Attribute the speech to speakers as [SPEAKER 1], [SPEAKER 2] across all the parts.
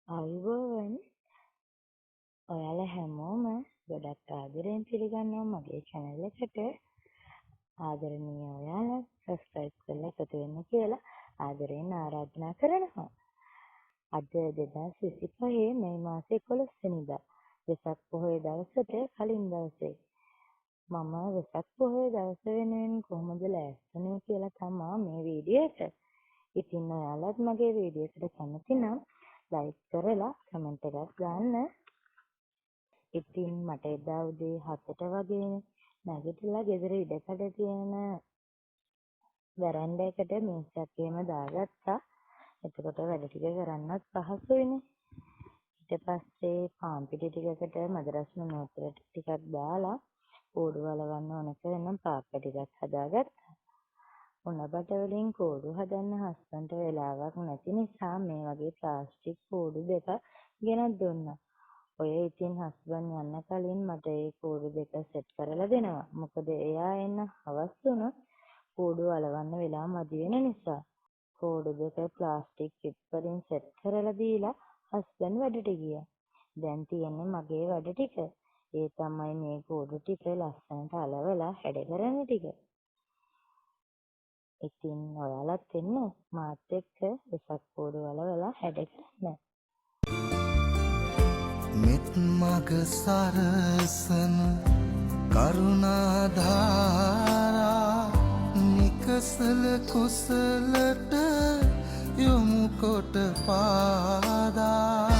[SPEAKER 1] ආයුබෝවන් ඔයාලා හැමෝම ගොඩක් ආදරෙන් පිළිගන්නවා මගේ channel එකට. ආදරණීය ඔයාලා subscribe කරලා එකතු වෙන්න කියලා ආදරෙන් ආරාධනා කරනවා. අද 2025 මේ මාසේ 11 වෙනිදා වෙසක් පොහොය දවසට කලින් දවසේ මම වෙසක් පොහොය දවස වෙනුවෙන් කොහොමද ලෑස්තිනේ කියලා තමයි මේ වීඩියෝ එක. ඉතින් ඔයාලත් මගේ වීඩියෝ එකට කැමති නම් like කරලා comment එකක් දාන්න. ඉතින් මට එදා උදේ 7ට වගේ නැගිටලා ගෙදර ඉඩකඩ තියෙන වරන්ඩා එකට මේසයක් එහෙම දාගත්තා. එතකොට වැඩ ටික කරන්නත් පහසුයිනේ. ඊට පස්සේ පාන් පිටි ටිකකට මද රස්න නෝතර ටිකක් දාලා කෝඩු වලවන්න ඕන කරන පාප්ප ටිකක් හදාගත්තා. උණබට වලින් කෝඩු හදන්න හස්බන්ඩ්ට වෙලාවක් නැති නිසා මේ වගේ ප්ලාස්ටික් කෝඩු දෙක ගෙනත් දුන්නා. ඔය ඉතින් හස්බන්ඩ් යන්න කලින් මට ඒ කෝඩු දෙක සෙට් කරලා දෙනවා. මොකද එයා එන්න හවස් වුණොත් කෝඩු අලවන්න වෙලා මදි වෙන නිසා. කෝඩු දෙක ප්ලාස්ටික් ක්ලිප් වලින් සෙට් කරලා දීලා හස්බන්ඩ් වැඩට ගියා. දැන් තියෙන්නේ මගේ වැඩ ටික. ඒ තමයි මේ කෝඩු ටික ලස්සනට අලවලා හැඩ කරන ටික. ඉතින් ඔයාලත් එන්න මාත් එක්ක වෙසක් කෝඩු අලවලා හැඩ කරන්න.
[SPEAKER 2] මෙත් මග සරසන කරුණාධාරා නිකසල කුසලට යොමු කොට පාදා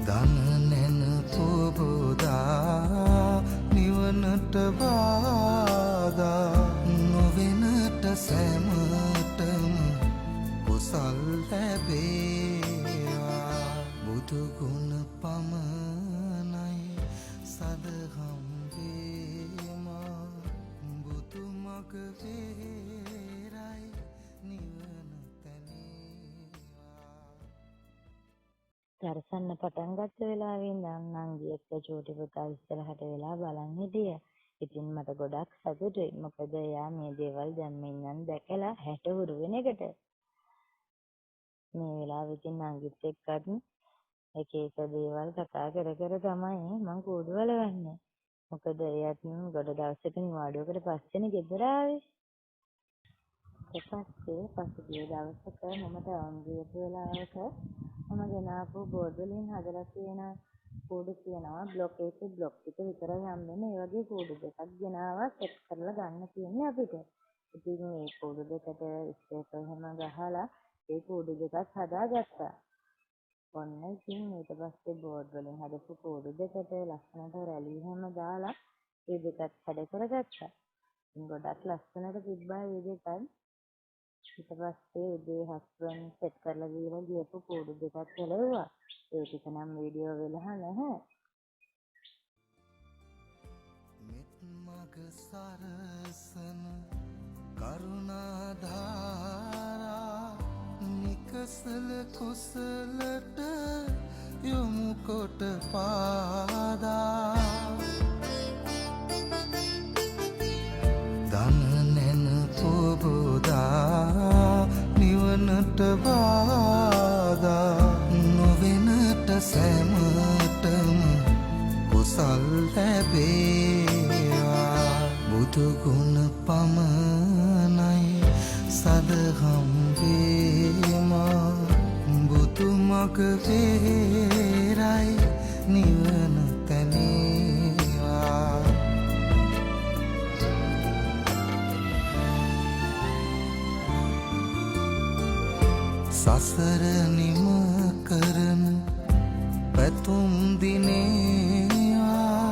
[SPEAKER 2] දන නැන පොබෝදා නිවනට බාදා නොවෙනට සැමටම කුසල් ලැබේවා බුදු ගුණ පමණයි සදහම් වේමා බුදු මග වේරයි නිවන තැනේවා.
[SPEAKER 1] දර්ශන්න පටන් ගත්ත වෙලාවේ ඉඳන් නංගි එක්ක චූටි පුතා ඉස්සරහට වෙලා බලන් හිටියා. ඉතින් මට ගොඩක් සතුටුයි. මොකද එයා මේ දේවල් දැන් මෙන්නන් දැකලා හැට හුරු වෙන එකට. මේ වෙලාවෙ ඉතින් නංගිත් එක්කත් එක එක දේවල් කතා කර කර තමයි මං කෝඩු වලවන්නේ. මොකද එයාත් ගොඩ දවසක නිවාඩුවකට පස්සේනේ ගෙදර ආවේ. ඊට පස්සේ පසුගිය දවසක මම ටවුන් ගියපු වෙලාවක මම ගෙනාපු බෝඩ් වලින් හදලා තියෙන කෝඩු කියනවා බ්ලොක් 1 බ්ලොක් 2 විතරයි හම්බෙන්නේ. ඒ වගේ කෝඩු දෙකක් ගෙනාවා සෙට් කරලා ගන්න තියෙන්නේ අපිට. ඉතින් මේ කෝඩු දෙකට ස්ටේපල් හැම ගහලා ඒ කෝඩු දෙකක් හදාගත්තා. ඔන්න ඉතින් ඊට පස්සේ බෝඩ් වලින් හදපු කෝඩු දෙකට ලස්සනට රැලි හැම දාලා ඒ දෙකත් හැඩ කරගත්තා. ඉතින් ගොඩක් ලස්සනට තිබ්බා ඒ දෙකත්. ඊට පස්සේ උදේ හස්බන්ඩ් සෙට් කරලා දීලා ගියපු කෝඩු දෙකක් ගැලවුවා. ඒ ටික නම් වීඩියෝ වෙලා නැහැ.
[SPEAKER 2] මෙත් මග සරසන කරුණාධාරා නිකසල කුසලට යොමු කොට පාදා දන නැන පොබෝදා නිවනට බාදා නොවෙනට සැමටම කුසල් ලැබේවා බුදු ගුණ පමණයි සදහම් වේමා බුදු මග වේරයි නිවන තැනේවා. සසර නිම කරන පැතුම් දිනේවා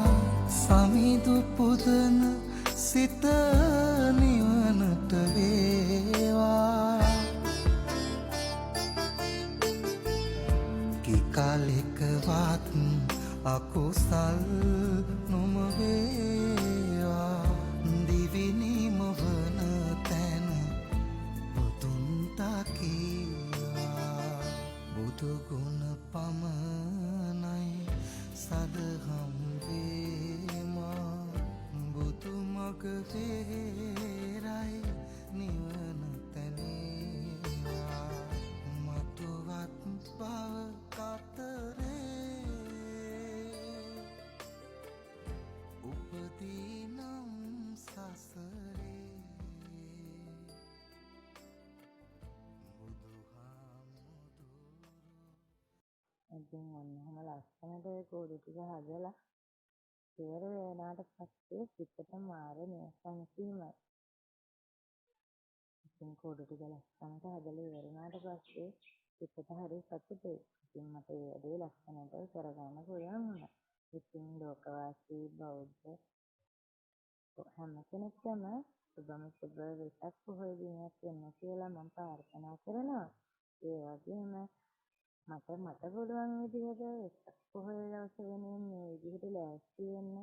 [SPEAKER 2] සමිදු පුදන සිත නිවනට වේවා කිකාලෙකවත් අකුසල් නොම වේවා දිවිනිම වන තැන බුදුන් තකීවා බුදු ගුණ පමණයි සදහම් වේමා බුදු මග වේරයි නිවන තැනේවා.
[SPEAKER 1] ඉතින් ඔන්න ඔහම ලස්සනට ඔය කූඩු ටික හදලා ඉවර වුණාට පස්සේ සිතට මාර සංසීමයි. ඉතින් කූඩු ටික ලස්සනට හදලා ඉවර වුණාට පස්සේ සිතට හරි සතුටුයි. ඉතින් මට ඒ වැඩේ ලස්සනට කරගන්න පුළුවන් වුණා. ඉතින් ලෝකවාසී බෞද්ධ හැම කෙනෙක්ටම සුබම සුබ වෙසක් පොහොය දිනයක් වෙන්න කියලා මම ප්‍රාර්ථනා කරනවා. ඒ වගේම මට පුළුවන් විදිහට වෙසක් පොහොය දවස වෙනුවෙන් මේ විදිහට ලෑස්ති වෙන්න